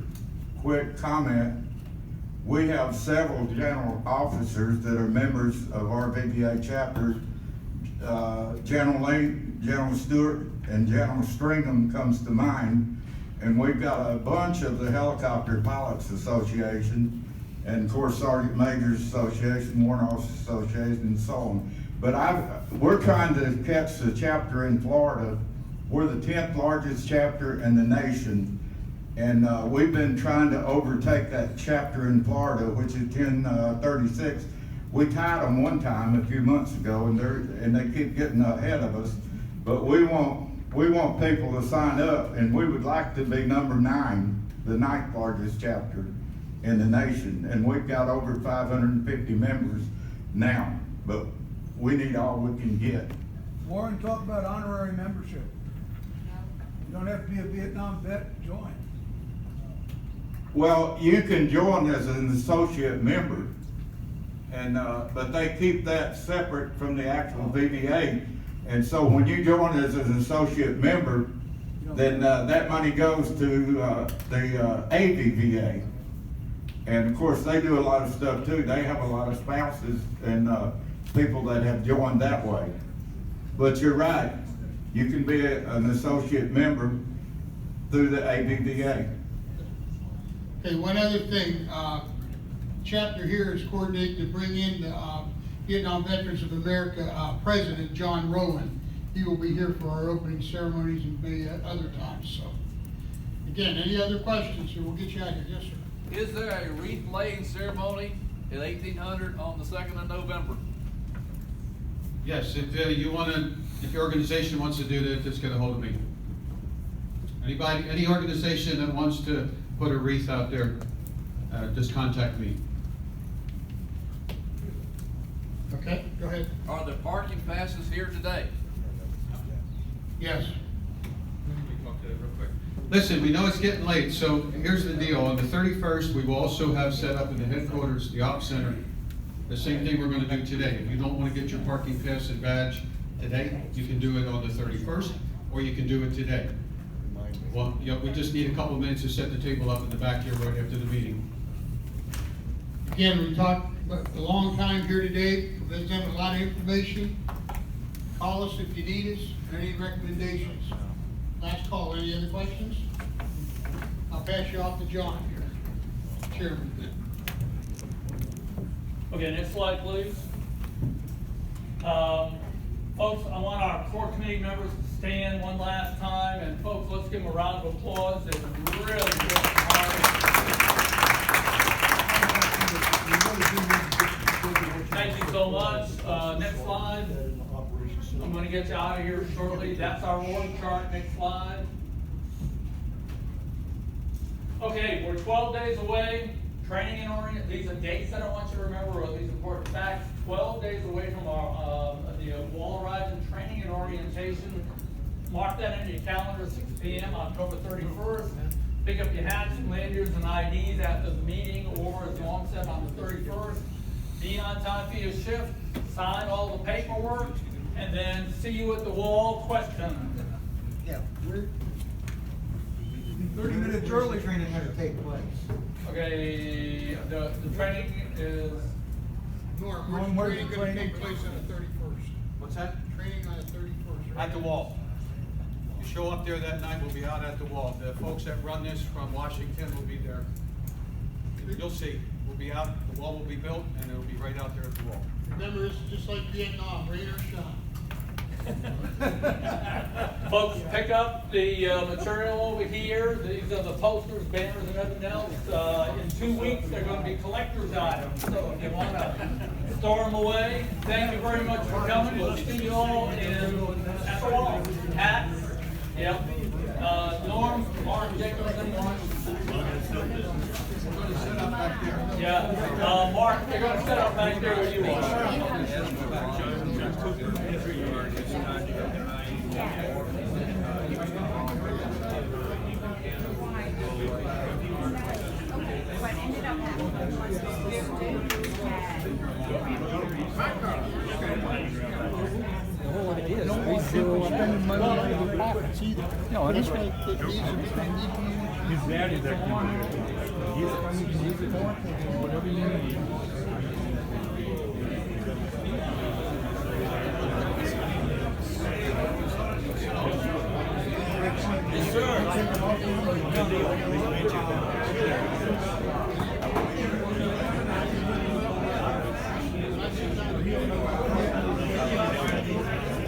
quick comment, we have several general officers that are members of our VBA chapters. General Lane, General Stewart, and General Stringham comes to mind. And we've got a bunch of the Helicopter Pilots Association, and of course Sergeant Majors Association, Warrant Officers Association, and so on. But we're trying to catch the chapter in Florida. We're the 10th largest chapter in the nation. And we've been trying to overtake that chapter in Florida, which is 1036. We tied them one time a few months ago, and they keep getting ahead of us. But we want people to sign up, and we would like to be number 9, the 9th largest chapter in the nation. And we've got over 550 members now, but we need all we can get. Warren, talk about honorary membership. You don't have to be a Vietnam vet to join. Well, you can join as an associate member, and but they keep that separate from the actual VBA. And so when you join as an associate member, then that money goes to the AVVA. And of course, they do a lot of stuff too. They have a lot of spouses and people that have joined that way. But you're right, you can be an associate member through the AVVA. Okay, one other thing, chapter here is coordinated to bring in the Vietnam Veterans of America President John Rowan. He will be here for our opening ceremonies and maybe at other times. So, again, any other questions, or we'll get you out of here. Yes, sir. Is there a wreath laying ceremony at 1800 on the 2nd of November? Yes, if your organization wants to do that, just get a hold of me. Any organization that wants to put a wreath out there, just contact me. Okay, go ahead. Are the parking passes here today? Yes. Listen, we know it's getting late, so here's the deal. On the 31st, we will also have set up in the headquarters, the Ops Center, the same thing we're going to do today. If you don't want to get your parking pass and badge today, you can do it on the 31st, or you can do it today. Well, we just need a couple of minutes to set the table up in the back here right after the meeting. Again, we talked a long time here today. We've done a lot of information. Call us if you need us, or any recommendations. Last call, any other questions? I'll pass you off to John here, Chairman. Okay, next slide, please. Folks, I want our core committee members to stand one last time, and folks, let's give them a round of applause. They've been really working hard. Thank you so much. Next slide. I'm going to get you out of here shortly. That's our org chart. Next slide. Okay, we're 12 days away. training and orient, these are dates that I want you to remember, or these important facts. 12 days away from our, the wall horizon training and orientation. Mark that in your calendar, 6 p.m., October 31st. Pick up your hats, lanyards, and IDs after the meeting, or as Norm said, on the 31st. Be on time for your shift, sign all the paperwork, and then see you at the wall. Question. Yeah, 30 minutes early. Training had to take place. Okay, the training is. Norm, where's the training gonna take place on the 31st? What's that? Training on the 31st. At the wall. You show up there that night, we'll be out at the wall. The folks that run this from Washington will be there. You'll see, we'll be out, the wall will be built, and it'll be right out there at the wall. Remember, this is just like Vietnam, rain or shine. Folks, pick up the material over here. These are the posters, banners, and everything else. In 2 weeks, they're going to be collector's items. So if you want to store them away, thank you very much for coming. We'll see you all at the wall. Hats. Yep. Norm, Mark, Jacobson, Mark. We're gonna set up back there. Yeah. Mark, they're going to set up back there where you What ended up happening was The whole idea is we still spending money on the profits either. No, I just make it easier. His daddy that can do it. You can use it for whatever you need. Yes, sir. Good deal. Nice to meet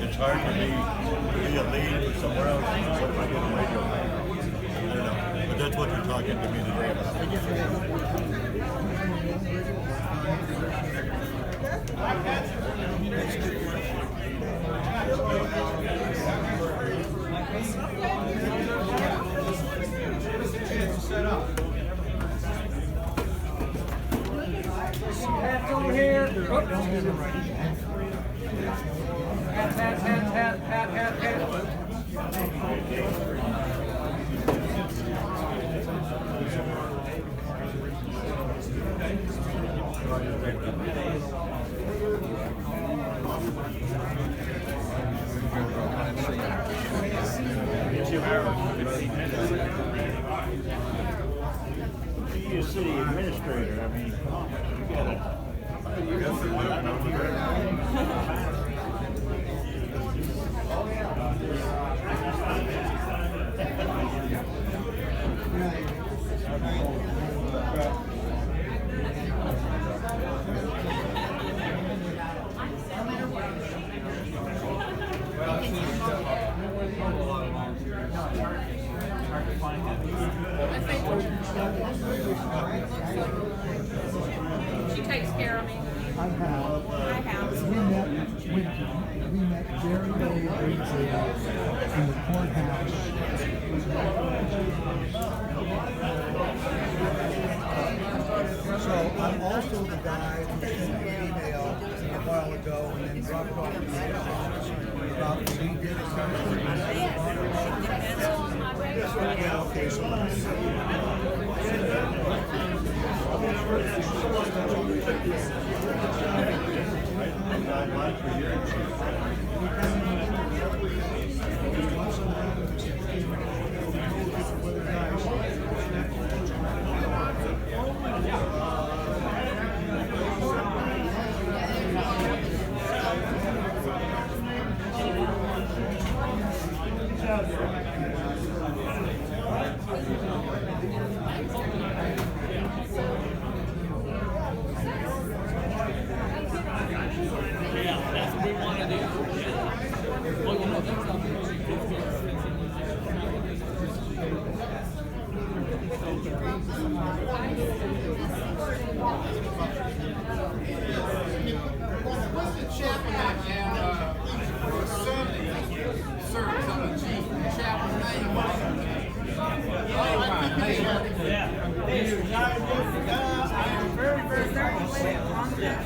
It's hard for me to be a lead somewhere else, so if I get a radio, I don't know. But that's what you're talking to me today Set up. Hats over here. Hat. Be a city administrator, I mean, you gotta. She takes care of me. I have. We met very, very briefly in the courthouse. So I'm also the guy who sent me an email a while ago and then dropped off the email about what he did at Huntsville. Yeah, okay, so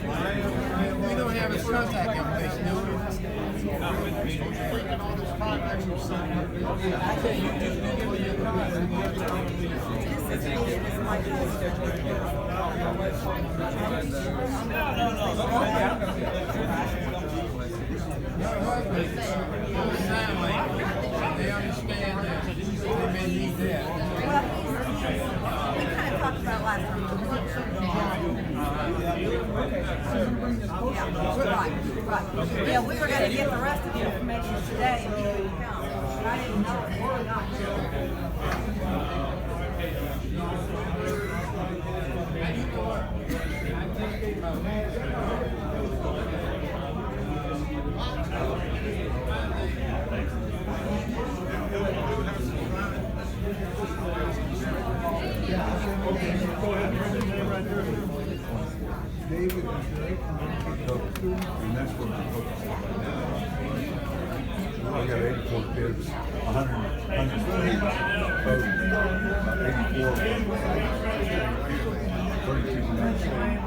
We don't have his contact information, do we? Okay, you just give me your contact. Sign language. They understand that. They may need that. We kind of talked about last time. Right. Yeah, we were gonna get the rest of the information today and you would come. But I didn't know it or not. David, and that's what we're focusing on now. We got 84 kids, 103 voted, 84, 32 from that state.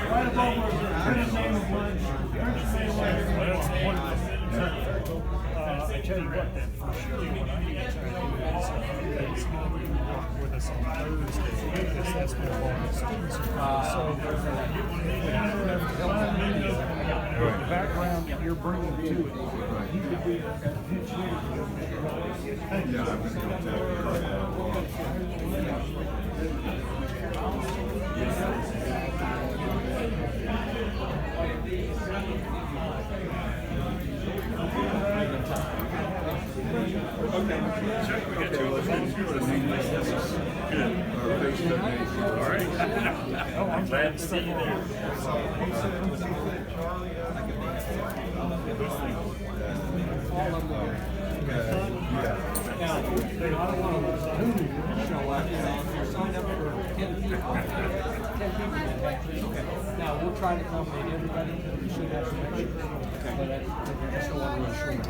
Right above where Prince's name was. I tell you what, then for sure, what I need to try to do is with us on Thursday, because that's where all the students are. So the background that you're bringing to it, you could be a pinch hitter. All right. I'm glad to see you there. Now, we'll try to accommodate everybody. We should have some extras. But that's the one we're showing.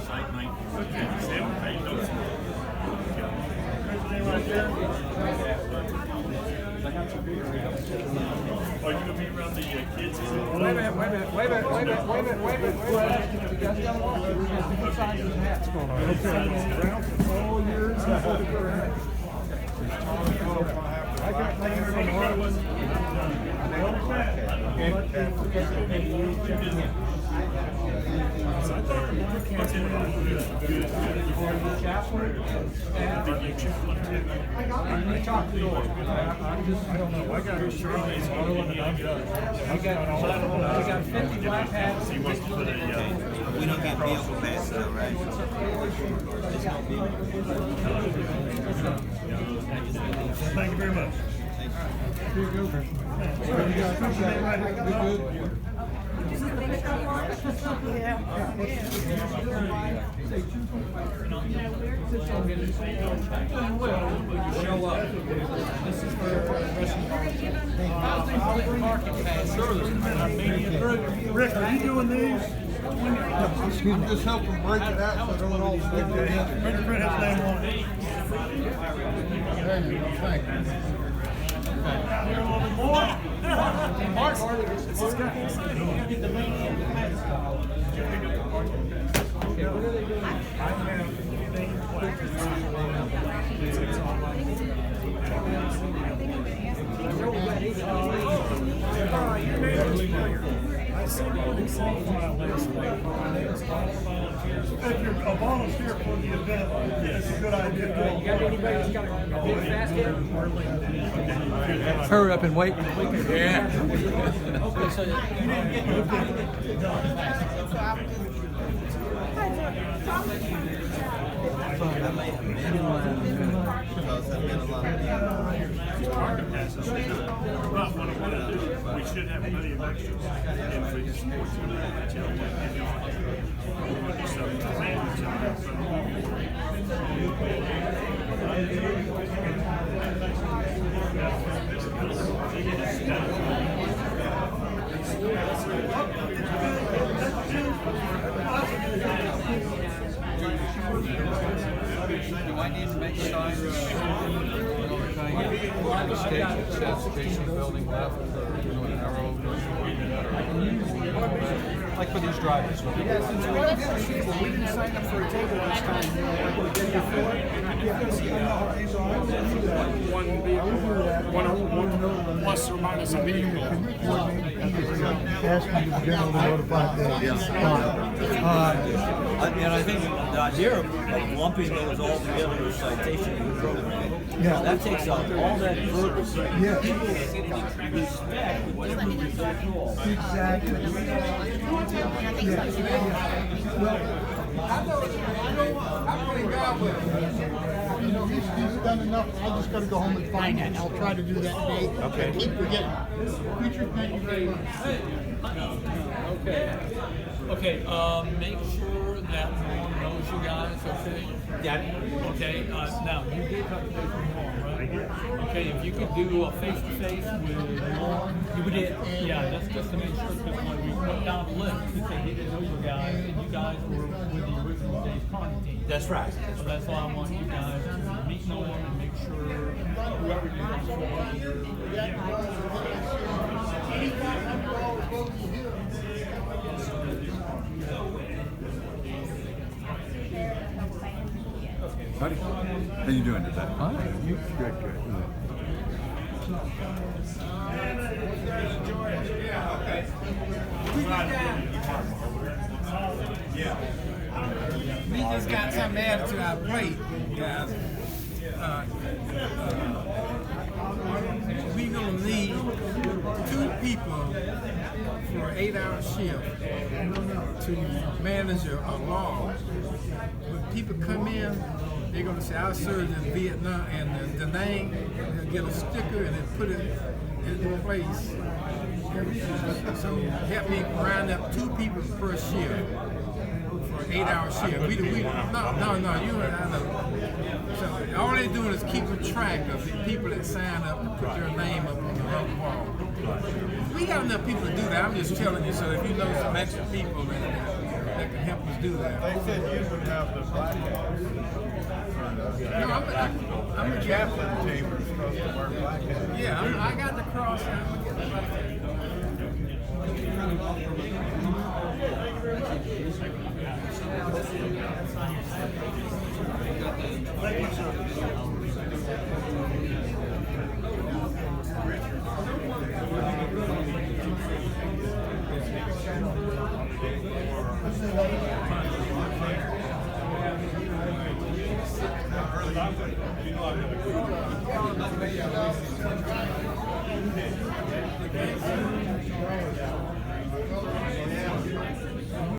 Site 9. Okay. Sam, how you doing? Right there. Are you gonna be around the kids? Wait a minute. You guys gotta walk. We got different sizes of hats going on. Brown for all years. I got my from Harlan. I don't know. I got Charlie's Harlan and I'm done. I got 50 black hats. He wants to put a, We don't got vehicle passes though, right? Thank you very much. Here you go, Christian. Show up. This is for Rick, are you doing these? I'm just helping break it out so they don't all stick together. Print his name on it. Thank you. If you're a volunteer for the event, it's a good idea. You got anybody that's got a big basket? Hurry up and wait. Yeah. Okay, so you didn't get We should have plenty of extras. If we just do I need to make signs? Like for these drivers. Yeah, since we didn't sign up for a table this time. One plus or minus a vehicle. Asking the general to notify them. And I think the idea of lumping those all together with citation program, Yeah. that takes out all that verbal. Yeah. People respect whatever results you all. Exactly. Yeah. Well, You know, he's done enough. I just gotta go home and find it. I'll try to do that today. Okay. Keep forgetting. Richard, thank you very much. Okay, make sure that Norm knows you guys, okay? Got it. Okay, now, you did have to pay for Norm, right? Okay, if you could do a face-to-face with Norm. You did? Yeah, that's just to make sure, because when we put down the list, we said he didn't know you guys, and you guys were with the original Dave's Connie team. That's right. So that's why I want you guys to meet Norm and make sure whoever you want for. Buddy, how you doing today? Good, good. We just got something added to our plate, guys. We're gonna need 2 people for an 8-hour shift to manage a law. When people come in, they're gonna say, I served in Vietnam, and the name, they'll get a sticker and then put it in place. So help me round up 2 people per shift. 8-hour shift. No, you and I know. So all they're doing is keeping track of the people that sign up to put their name up on the wall. We got enough people to do that. I'm just telling you, so if you know some extra people that can help us do that. They said you would have the black hats. No, I'm a chaplain team are supposed to wear black hats. Yeah, I got the cross. I'm gonna get the black hat. Early